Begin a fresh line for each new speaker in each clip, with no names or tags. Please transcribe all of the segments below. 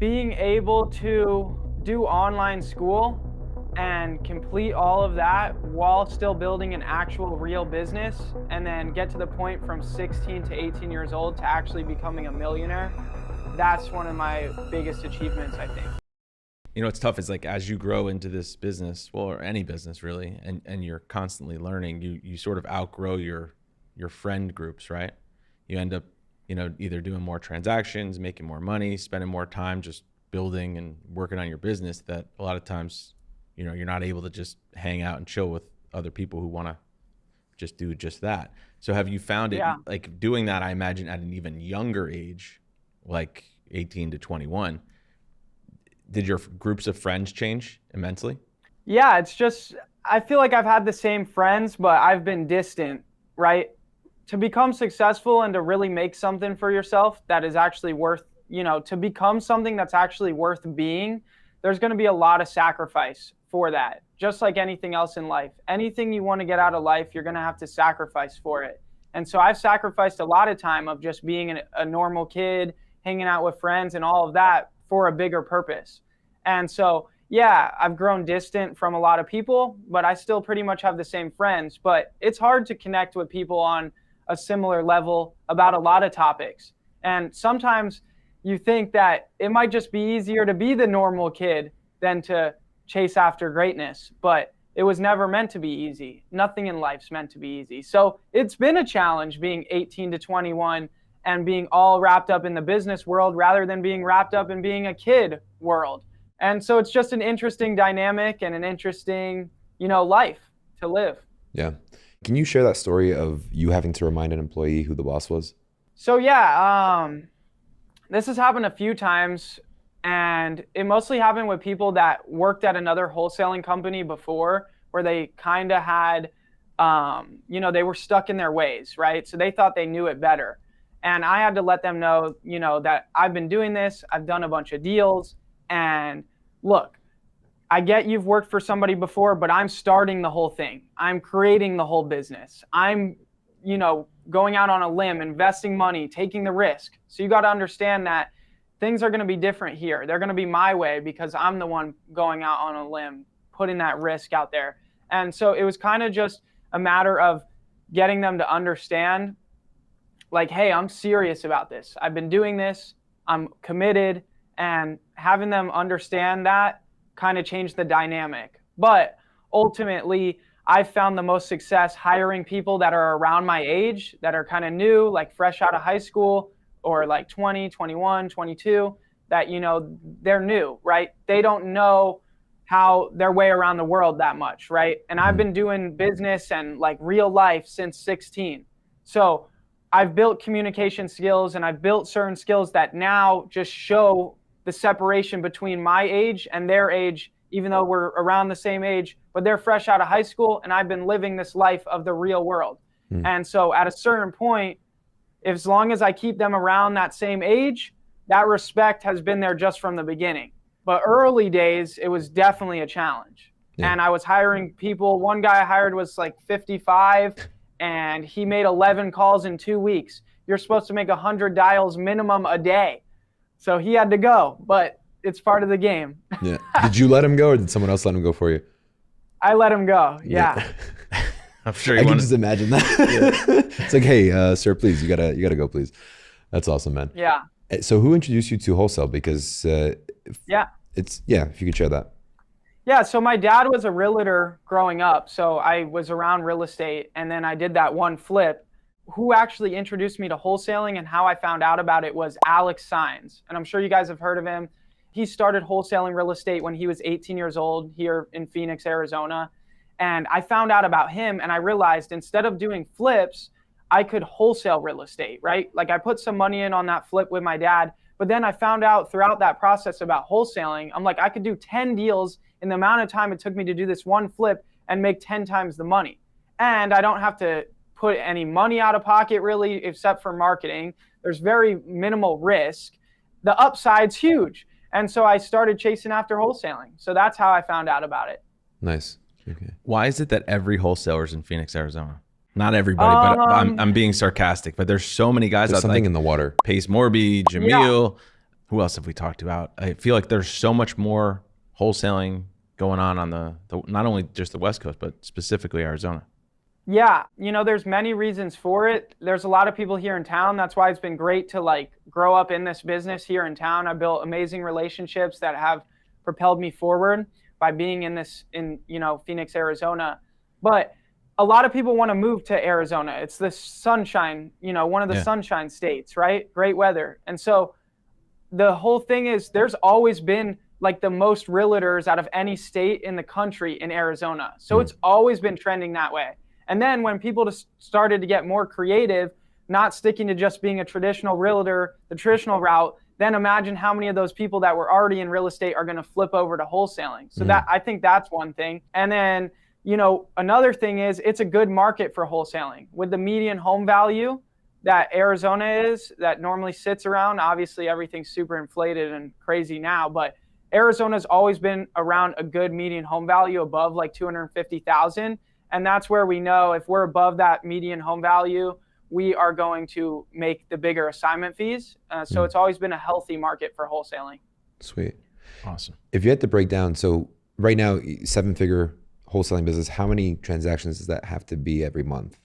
being able to do online school and complete all of that while still building an actual real business, and then get to the point from 16 to 18 years old to actually becoming a millionaire, that's one of my biggest achievements, I think.
You know, it's tough. It's like, as you grow into this business, well, or any business really, and you're constantly learning, you sort of outgrow your friend groups, right? You end up, you know, either doing more transactions, making more money, spending more time just building and working on your business, that a lot of times, you know, you're not able to just hang out and chill with other people who want to just do just that. So have you found it, like doing that, I imagine at an even younger age, like 18 to 21, did your groups of friends change immensely?
Yeah, it's just, I feel like I've had the same friends, but I've been distant, right? To become successful and to really make something for yourself that is actually worth, you know, to become something that's actually worth being, there's going to be a lot of sacrifice for that. Just like anything else in life, anything you want to get out of life, you're going to have to sacrifice for it. And so I've sacrificed a lot of time of just being a normal kid, hanging out with friends and all of that for a bigger purpose. And so, yeah, I've grown distant from a lot of people, but I still pretty much have the same friends. But it's hard to connect with people on a similar level about a lot of topics. And sometimes you think that it might just be easier to be the normal kid than to chase after greatness, but it was never meant to be easy. Nothing in life's meant to be easy. So it's been a challenge being 18 to 21 and being all wrapped up in the business world rather than being wrapped up in being a kid world. And so it's just an interesting dynamic and an interesting, you know, life to live.
Yeah. Can you share that story of you having to remind an employee who the boss was?
So yeah, this has happened a few times, and it mostly happened with people that worked at another wholesaling company before, where they kind of had, you know, they were stuck in their ways, right? So they thought they knew it better. And I had to let them know, you know, that I've been doing this, I've done a bunch of deals, and look, I get you've worked for somebody before, but I'm starting the whole thing. I'm creating the whole business. I'm, you know, going out on a limb, investing money, taking the risk. So you got to understand that things are going to be different here. They're going to be my way because I'm the one going out on a limb, putting that risk out there. And so it was kind of just a matter of getting them to understand, like, hey, I'm serious about this. I've been doing this. I'm committed, and having them understand that kind of changed the dynamic. But ultimately, I've found the most success hiring people that are around my age, that are kind of new, like fresh out of high school, or like 20, 21, 22, that, you know, they're new, right? They don't know how their way around the world that much, right? And I've been doing business and like real life since 16. So I've built communication skills, and I've built certain skills that now just show the separation between my age and their age, even though we're around the same age, but they're fresh out of high school and I've been living this life of the real world. And so at a certain point, as long as I keep them around that same age, that respect has been there just from the beginning. But early days, it was definitely a challenge. And I was hiring people. One guy I hired was like 55 and he made 11 calls in 2 weeks. You're supposed to make 100 dials minimum a day. So he had to go, but it's part of the game.
Yeah. Did you let him go, or did someone else let him go for you?
I let him go. Yeah.
I'm sure
I can just imagine that. It's like, hey, sir, please, you gotta go, please. That's awesome, man.
Yeah.
So who introduced you to wholesale? Because if you could share that.
Yeah, so my dad was a realtor growing up, so I was around real estate, and then I did that one flip. Who actually introduced me to wholesaling and how I found out about it was Alex Sines. And I'm sure you guys have heard of him. He started wholesaling real estate when he was 18 years old here in Phoenix, Arizona. And I found out about him, and I realized instead of doing flips, I could wholesale real estate, right? Like I put some money in on that flip with my dad, but then I found out throughout that process about wholesaling. I'm like, I could do 10 deals in the amount of time it took me to do this one flip and make 10 times the money. And I don't have to put any money out of pocket really, except for marketing. There's very minimal risk. The upside's huge. And so I started chasing after wholesaling. So that's how I found out about it.
Nice. Okay.
Why is it that every wholesaler is in Phoenix, Arizona? Not everybody, but I'm being sarcastic, but there's so many guys
There's
out
something
like
in the water.
Pace Morby, Jamil, Who else have we talked about? I feel like there's so much more wholesaling going on the not only just the West Coast, but specifically Arizona.
Yeah, there's many reasons for it. There's a lot of people here in town. That's why it's been great to like grow up in this business here in town. I built amazing relationships that have propelled me forward by being in Phoenix, Arizona. But a lot of people want to move to Arizona. It's the sunshine, one of the sunshine states, right? Great weather. And so the whole thing is there's always been like the most realtors out of any state in the country in Arizona. So it's always been trending that way. And then when people just started to get more creative, not sticking to just being a traditional realtor, the traditional route, then imagine how many of those people that were already in real estate are going to flip over to wholesaling. So that, I think that's one thing. And then, another thing is it's a good market for wholesaling. With the median home value that Arizona is, that normally sits around, obviously everything's super inflated and crazy now, but Arizona's always been around a good median home value above like 250,000. And that's where we know if we're above that median home value, we are going to make the bigger assignment fees. So it's always been a healthy market for wholesaling.
Sweet.
Awesome.
If you had to break down, so right now, 7-figure wholesaling business, how many transactions does that have to be every month?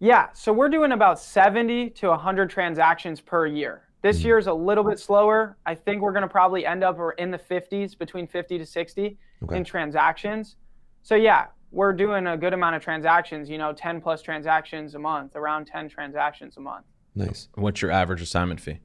Yeah, so we're doing about 70 to 100 transactions per year. This year is a little bit slower. I think we're going to probably end up in the 50s, between 50 to 60 in transactions. So yeah, we're doing a good amount of transactions, 10 plus transactions a month, around 10 transactions a month.
Nice.
What's your average assignment fee?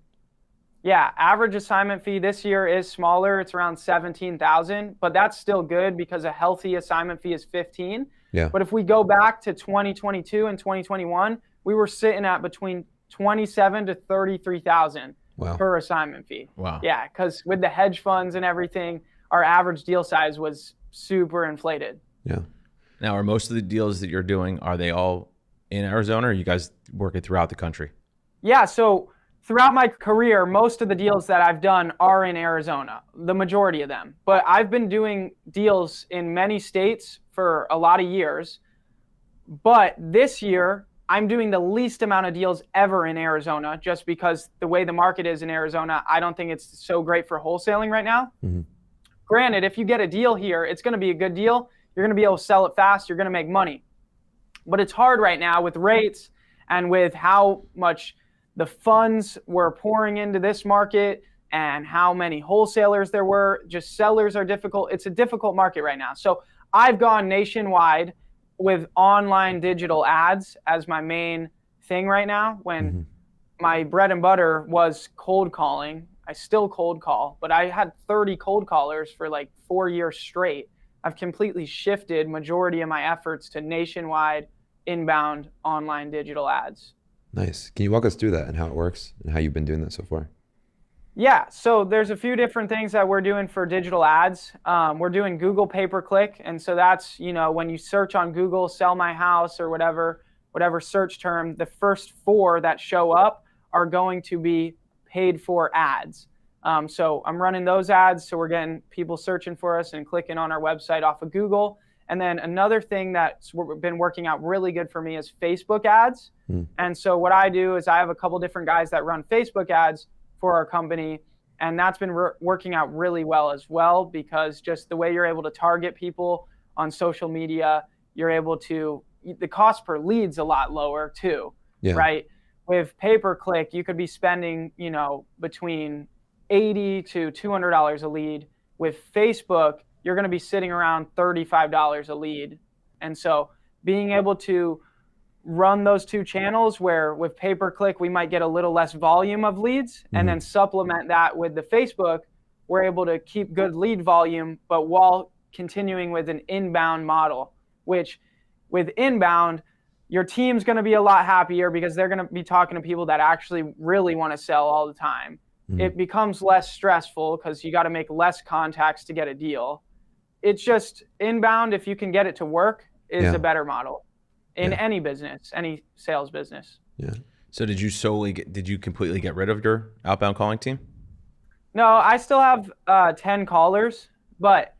Yeah, average assignment fee this year is smaller. It's around 17,000, but that's still good because a healthy assignment fee is 15.
Yeah.
But if we go back to 2022 and 2021, we were sitting at between 27 to 33,000 per assignment fee.
Wow.
Yeah, because with the hedge funds and everything, our average deal size was super inflated.
Yeah.
Now, are most of the deals that you're doing, are they all in Arizona, or are you guys working throughout the country?
Yeah, so throughout my career, most of the deals that I've done are in Arizona, the majority of them. But I've been doing deals in many states for a lot of years. But this year, I'm doing the least amount of deals ever in Arizona, just because the way the market is in Arizona, I don't think it's so great for wholesaling right now. Granted, if you get a deal here, it's going to be a good deal. You're going to be able to sell it fast. You're going to make money. But it's hard right now with rates and with how much the funds were pouring into this market and how many wholesalers there were. Just sellers are difficult. It's a difficult market right now. So I've gone nationwide with online digital ads as my main thing right now, when my bread and butter was cold calling. I still cold call, but I had 30 cold callers for like 4 years straight. I've completely shifted majority of my efforts to nationwide inbound online digital ads.
Nice. Can you walk us through that and how it works and how you've been doing that so far?
Yeah, so there's a few different things that we're doing for digital ads. We're doing Google pay-per-click. And so that's, when you search on Google, sell my house or whatever search term, the first 4 that show up are going to be paid for ads. So I'm running those ads. So we're getting people searching for us and clicking on our website off of Google. And then another thing that's been working out really good for me is Facebook ads. And so what I do is I have a couple different guys that run Facebook ads for our company. And that's been working out really well as well, because just the way you're able to target people on social media, you're able to, the cost per lead's a lot lower too, right? With pay-per-click, you could be spending, between $80 to $200 a lead. With Facebook, you're going to be sitting around $35 a lead. And so being able to run those 2 channels, where with pay-per-click, we might get a little less volume of leads, and then supplement that with the Facebook, we're able to keep good lead volume, but while continuing with an inbound model, which with inbound, your team's going to be a lot happier because they're going to be talking to people that actually really want to sell all the time. It becomes less stressful because you got to make less contacts to get a deal. It's just inbound, if you can get it to work, is a better model in any business, any sales business.
Yeah.
So did you completely get rid of your outbound calling team?
No, I still have 10 callers, but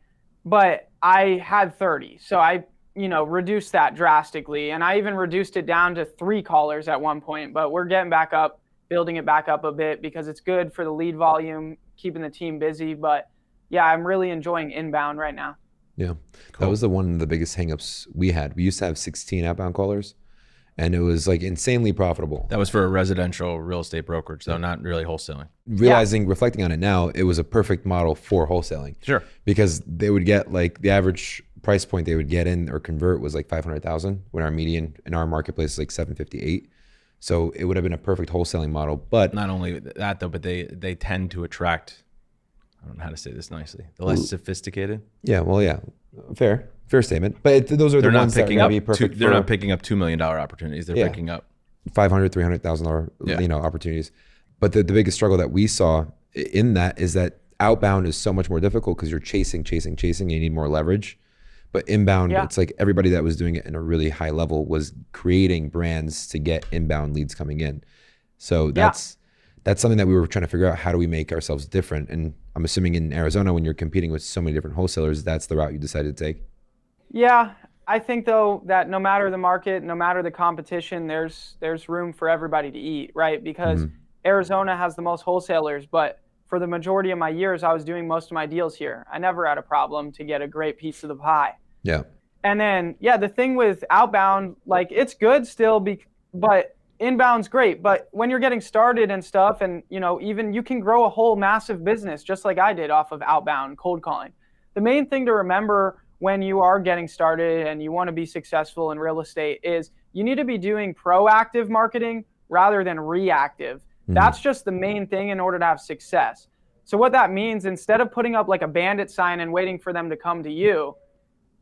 I had 30. So I, reduced that drastically. And I even reduced it down to 3 callers at one point, but we're getting back up, building it back up a bit because it's good for the lead volume. keeping the team busy. But yeah, I'm really enjoying inbound right now.
Yeah. That was one of the biggest hangups we had. We used to have 16 outbound callers, and it was like insanely profitable.
That was for a residential real estate brokerage, though, not really wholesaling.
Reflecting on it now, it was a perfect model for wholesaling.
Sure.
Because they would get like the average price point they would get in or convert was like 500,000 when our median in our marketplace is like 758. So it would have been a perfect wholesaling model. But
not only that though, but they tend to attract, I don't know how to say this nicely, the less sophisticated.
Yeah, well, yeah, fair statement. But those are the ones that would be perfect.
They're not picking up $2 million opportunities. They're picking up
$500,000, $300,000, opportunities. But the biggest struggle that we saw in that is that outbound is so much more difficult because you're chasing. You need more leverage. But inbound, it's like everybody that was doing it in a really high level was creating brands to get inbound leads coming in. So that's something that we were trying to figure out. How do we make ourselves different? And I'm assuming in Arizona, when you're competing with so many different wholesalers, that's the route you decided to take.
Yeah, I think though that no matter the market, no matter the competition, there's room for everybody to eat, right? Because Arizona has the most wholesalers, but for the majority of my years, I was doing most of my deals here. I never had a problem to get a great piece of the pie.
Yeah.
And then, the thing with outbound, like it's good still, but inbound's great. But when you're getting started and stuff, and even you can grow a whole massive business just like I did off of outbound cold calling. The main thing to remember when you are getting started and you want to be successful in real estate is you need to be doing proactive marketing rather than reactive. That's just the main thing in order to have success. So what that means, instead of putting up like a bandit sign and waiting for them to come to you,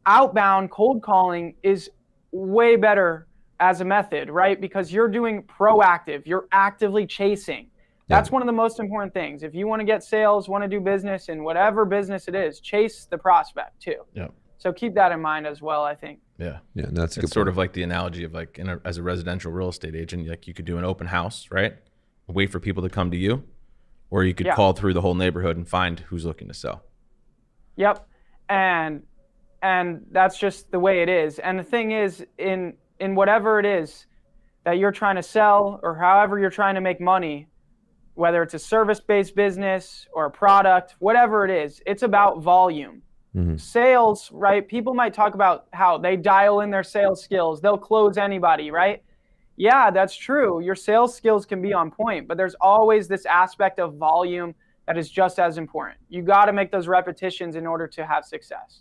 outbound cold calling is way better as a method, right? Because you're doing proactive, you're actively chasing. That's one of the most important things. If you want to get sales, want to do business in whatever business it is, chase the prospect too.
Yeah.
So keep that in mind as well, I think.
Yeah.
Yeah, that's a good
It's sort of like the analogy of like as a residential real estate agent, like you could do an open house, right? Wait for people to come to you, or you could call through the whole neighborhood and find who's looking to sell.
Yep. And that's just the way it is. And the thing is, in whatever it is that you're trying to sell or however you're trying to make money, whether it's a service-based business or a product, whatever it is, it's about volume. Sales, right? People might talk about how they dial in their sales skills. They'll close anybody, right? Yeah, that's true. Your sales skills can be on point, but there's always this aspect of volume that is just as important. You got to make those repetitions in order to have success.